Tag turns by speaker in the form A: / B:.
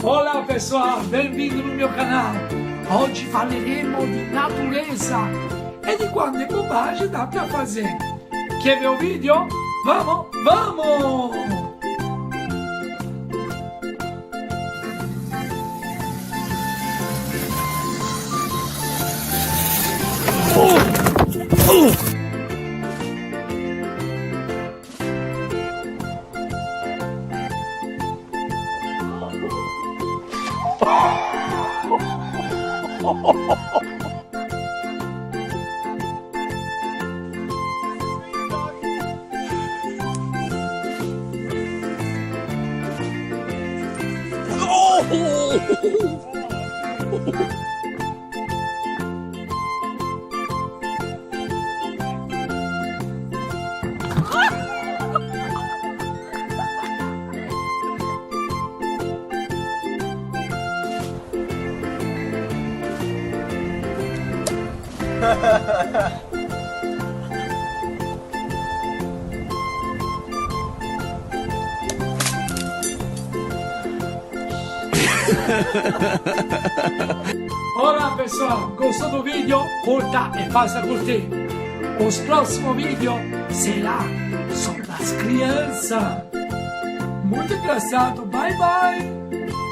A: Olá pessoal, bem-vindo no meu canal. Oggi falaremo di natureza e di quante bobagem dá pra fazer. Quer ver o vídeo? Vamos, vamos! Olá pessoal, gostou do vídeo? Curta e faça curtir. Os próximos vídeos será sobre as crianças. Muito engraçado, bye bye!